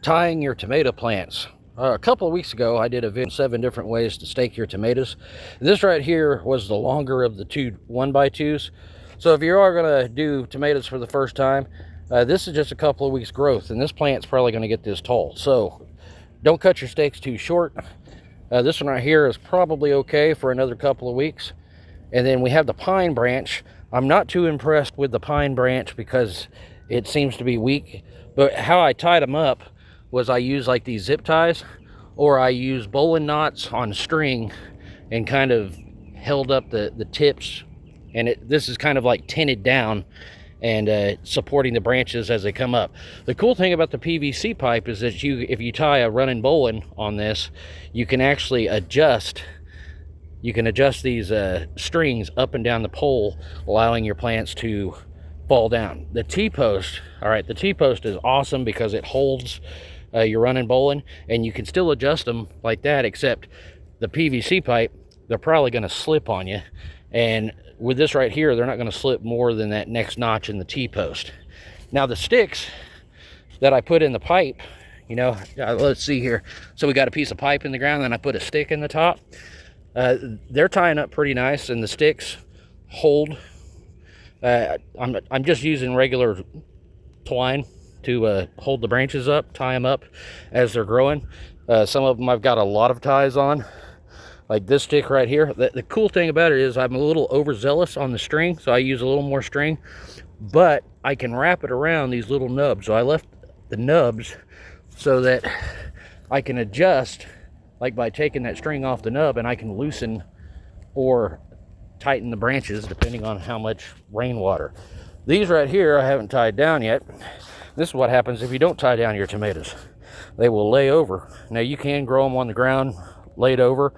Tying your tomato plants. A couple of weeks ago, I did a video on 7 different ways to stake your tomatoes. This right here was the longer of the two 1x2s. So if you are going to do tomatoes for the first time, this is just a couple of weeks growth, and this plant's probably going to get this tall. So don't cut your stakes too short. This one right here is probably okay for another couple of weeks. And then we have the pine branch. I'm not too impressed with the pine branch because it seems to be weak. But how I tied them up was I use like these zip ties, or I use bowline knots on string and kind of held up the tips, and this is kind of like tinted down and supporting the branches as they come up. The cool thing about the PVC pipe is that if you tie a running bowline on this, you can actually adjust these strings up and down the pole, allowing your plants to fall down. The T-post, all right, the T-post is awesome because it holds your running bowline, and you can still adjust them like that, except the PVC pipe, they're probably going to slip on you. And with this right here, they're not going to slip more than that next notch in the T-post. Now the sticks that I put in the pipe, you know, let's see here. So we got a piece of pipe in the ground, and I put a stick in the top. They're tying up pretty nice, and the sticks hold. I'm just using regular twine to hold the branches up, tie them up as they're growing. Some of them I've got a lot of ties on, like this stick right here. The cool thing about it is I'm a little overzealous on the string, so I use a little more string, but I can wrap it around these little nubs. So I left the nubs so that I can adjust, like by taking that string off the nub, and I can loosen or tighten the branches depending on how much rainwater. These right here I haven't tied down yet. This is what happens if you don't tie down your tomatoes. They will lay over. Now you can grow them on the ground laid over,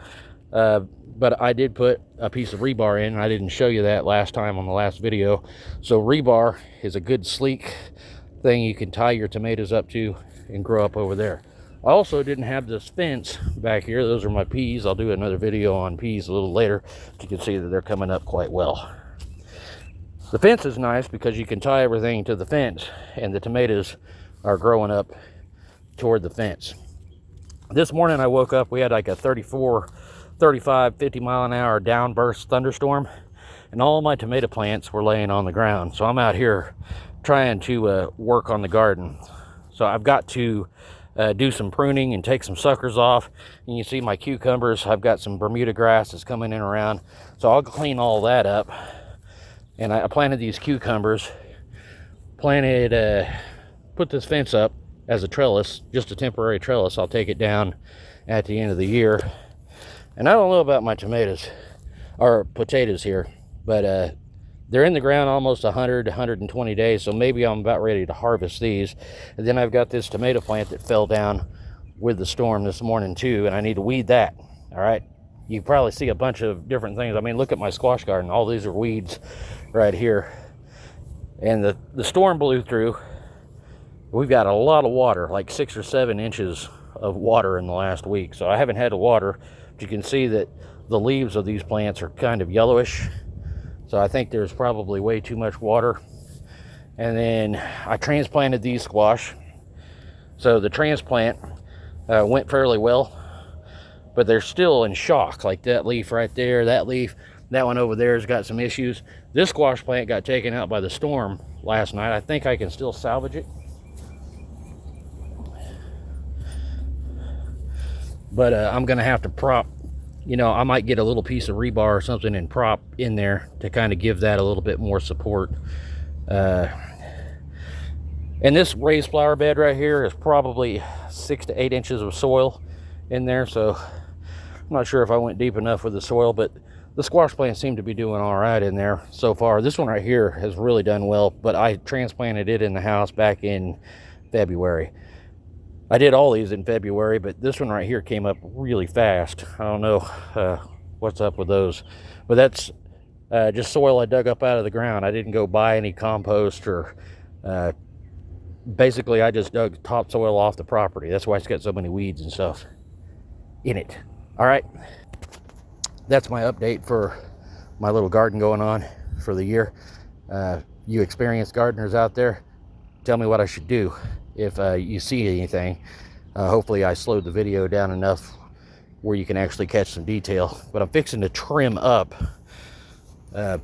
but I did put a piece of rebar in, and I didn't show you that last time on the last video. So rebar is a good sleek thing you can tie your tomatoes up to and grow up over there. I also didn't have this fence back here. Those are my peas. I'll do another video on peas a little later. You can see that they're coming up quite well. The fence is nice because you can tie everything to the fence, and the tomatoes are growing up toward the fence. This morning I woke up, we had like a 34, 35, 50 mile an hour downburst thunderstorm, and all my tomato plants were laying on the ground. So I'm out here trying to work on the garden. So I've got to do some pruning and take some suckers off. And you see my cucumbers, I've got some Bermuda grass that's coming in around. So I'll clean all that up. And I planted these cucumbers, put this fence up as a trellis, just a temporary trellis. I'll take it down at the end of the year. And I don't know about my tomatoes or potatoes here, but they're in the ground almost 100, 120 days, so maybe I'm about ready to harvest these. And then I've got this tomato plant that fell down with the storm this morning too, and I need to weed that, all right? You probably see a bunch of different things. I mean, look at my squash garden. All these are weeds right here. And the storm blew through. We've got a lot of water, like 6 or 7 inches of water in the last week. So I haven't had to water, but you can see that the leaves of these plants are kind of yellowish. So I think there's probably way too much water. And then I transplanted these squash. So the transplant went fairly well, but they're still in shock. Like that leaf right there, that leaf, that one over there has got some issues. This squash plant got taken out by the storm last night. I think I can still salvage it. But I'm gonna have to prop, you know, I might get a little piece of rebar or something and prop in there to kind of give that a little bit more support. And this raised flower bed right here is probably 6 to 8 inches of soil in there. So I'm not sure if I went deep enough with the soil, but the squash plants seem to be doing all right in there so far. This one right here has really done well, but I transplanted it in the house back in February. I did all these in February, but this one right here came up really fast. I don't know what's up with those, but that's just soil I dug up out of the ground. I didn't go buy any compost or basically I just dug topsoil off the property. That's why it's got so many weeds and stuff in it. All right, that's my update for my little garden going on for the year. You experienced gardeners out there, tell me what I should do. if you see anything. Hopefully I slowed the video down enough where you can actually catch some detail. But I'm fixing to trim up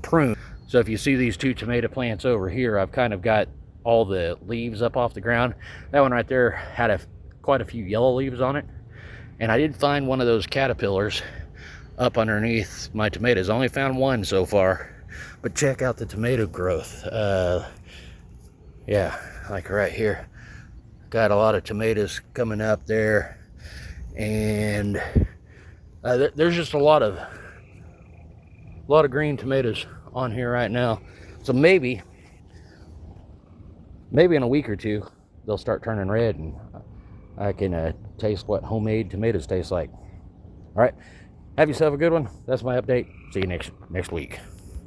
prune. So if you see these two tomato plants over here, I've kind of got all the leaves up off the ground. That one right there had quite a few yellow leaves on it. And I did find one of those caterpillars up underneath my tomatoes. I only found one so far. But check out the tomato growth. Yeah, like right here. Got a lot of tomatoes coming up there. And there's just a lot of green tomatoes on here right now. So maybe in a week or two they'll start turning red, and I can taste what homemade tomatoes taste like. All right, have yourself a good one. That's my update. See you next week.